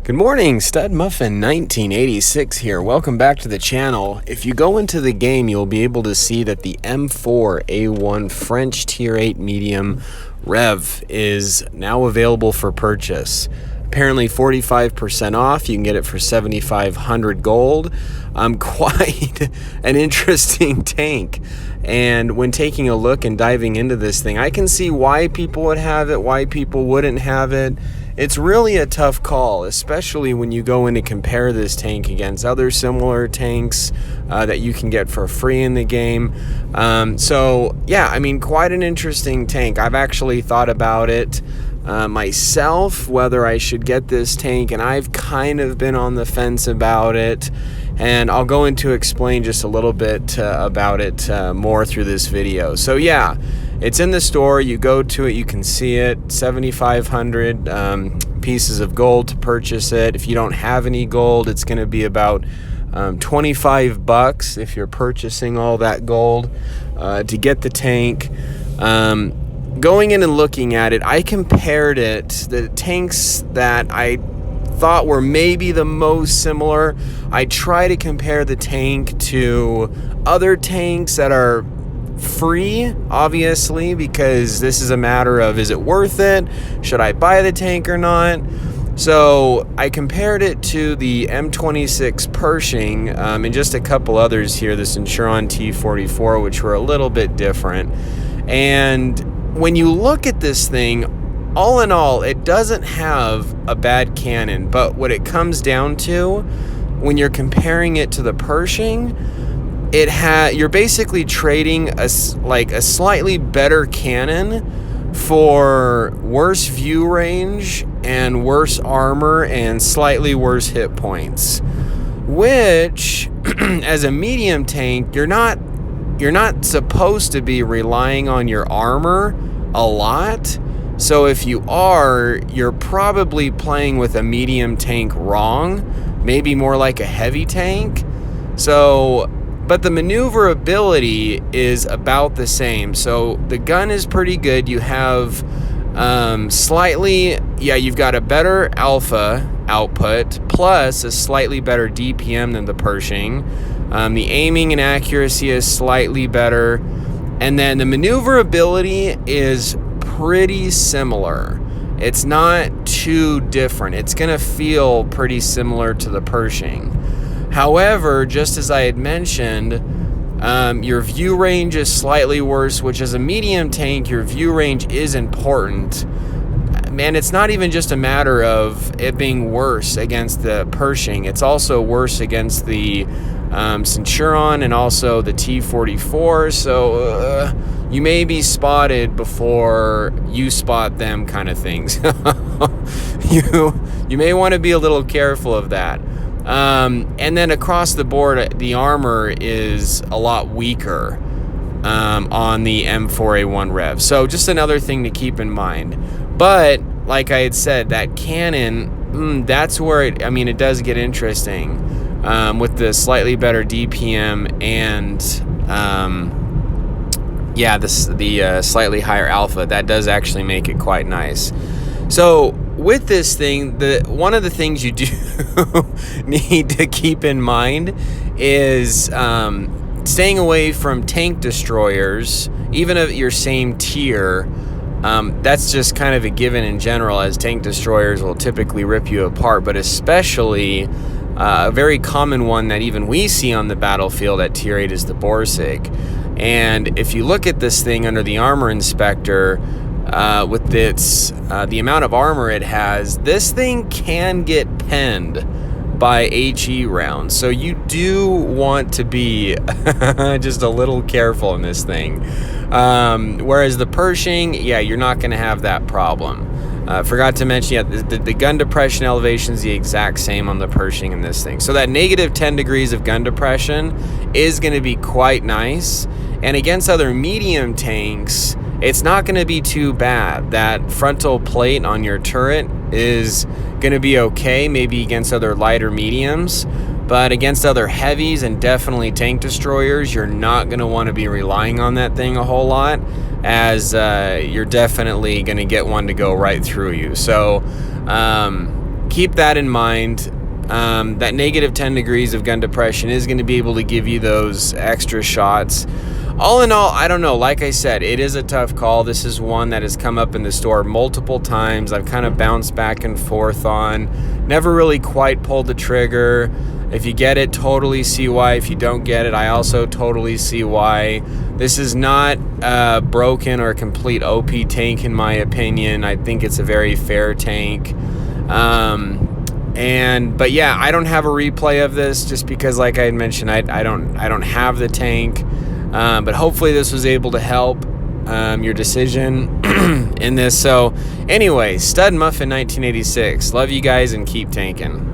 Good morning, Stud Muffin 1986 here. Welcome back to the channel. If you go into the game, you'll be able to see that the M4A1 French Tier 8 Medium Rev is now available for purchase. Apparently 45% off. You can get it for 7,500 gold. Quite an interesting tank. And when taking a look and diving into this thing, I can see why people would have it, why people wouldn't have it. It's really a tough call, especially when you go in to compare this tank against other similar tanks that you can get for free in the game. So yeah, I mean, quite an interesting tank. I've actually thought about it myself, whether I should get this tank, and I've kind of been on the fence about it. And I'll go into explain just a little bit about it more through this video. So yeah, it's in the store. You go to it, you can see it. 7,500 pieces of gold to purchase it. If you don't have any gold, it's going to be about 25 bucks if you're purchasing all that gold to get the tank. Going in and looking at it, I compared it, the tanks that I thought were maybe the most similar. I try to compare the tank to other tanks that are free, obviously, because this is a matter of, is it worth it? Should I buy the tank or not? So I compared it to the M26 Pershing and just a couple others here, the Centurion T44, which were a little bit different. And when you look at this thing, all in all, it doesn't have a bad cannon, but what it comes down to, when you're comparing it to the Pershing, you're basically trading a slightly better cannon for worse view range and worse armor and slightly worse hit points, which as a medium tank, you're not supposed to be relying on your armor a lot. So if you are, you're probably playing with a medium tank wrong, maybe more like a heavy tank. So, but the maneuverability is about the same. So the gun is pretty good. You have you've got a better alpha output plus a slightly better DPM than the Pershing. The aiming and accuracy is slightly better. And then the maneuverability is pretty similar. It's not too different. It's gonna feel pretty similar to the Pershing. However, just as I had mentioned, your view range is slightly worse, which as a medium tank, your view range is important. Man, it's not even just a matter of it being worse against the Pershing. It's also worse against the Centurion and also the T44. So you may be spotted before you spot them, kind of things. You may want to be a little careful of that. And then across the board, the armor is a lot weaker on the M4A1 Rev. So just another thing to keep in mind. But like I had said, that cannon, that's where it does get interesting with the slightly better DPM and the slightly higher alpha. That does actually make it quite nice. So with this thing, one of the things you do need to keep in mind is staying away from tank destroyers, even of your same tier. That's just kind of a given in general, as tank destroyers will typically rip you apart, but especially a very common one that even we see on the battlefield at tier 8 is the Borsig. And if you look at this thing under the armor inspector, with its the amount of armor it has, this thing can get penned by HE rounds. So you do want to be just a little careful in this thing. Whereas the Pershing, yeah, you're not going to have that problem. Forgot to mention, yeah, the gun depression elevation is the exact same on the Pershing in this thing. So that negative 10 degrees of gun depression is going to be quite nice. And against other medium tanks, it's not going to be too bad. That frontal plate on your turret is going to be okay, maybe against other lighter mediums. But against other heavies and definitely tank destroyers, you're not going to want to be relying on that thing a whole lot, as you're definitely going to get one to go right through you. So keep that in mind. That negative 10 degrees of gun depression is going to be able to give you those extra shots. All in all, I don't know. Like I said, it is a tough call. This is one that has come up in the store multiple times. I've kind of bounced back and forth on. Never really quite pulled the trigger. If you get it, totally see why. If you don't get it, I also totally see why. This is not a broken or complete OP tank in my opinion. I think it's a very fair tank. But yeah, I don't have a replay of this just because, like I had mentioned, I don't have the tank. But hopefully this was able to help your decision in this. So anyway, Stud Muffin 1986. Love you guys and keep tanking.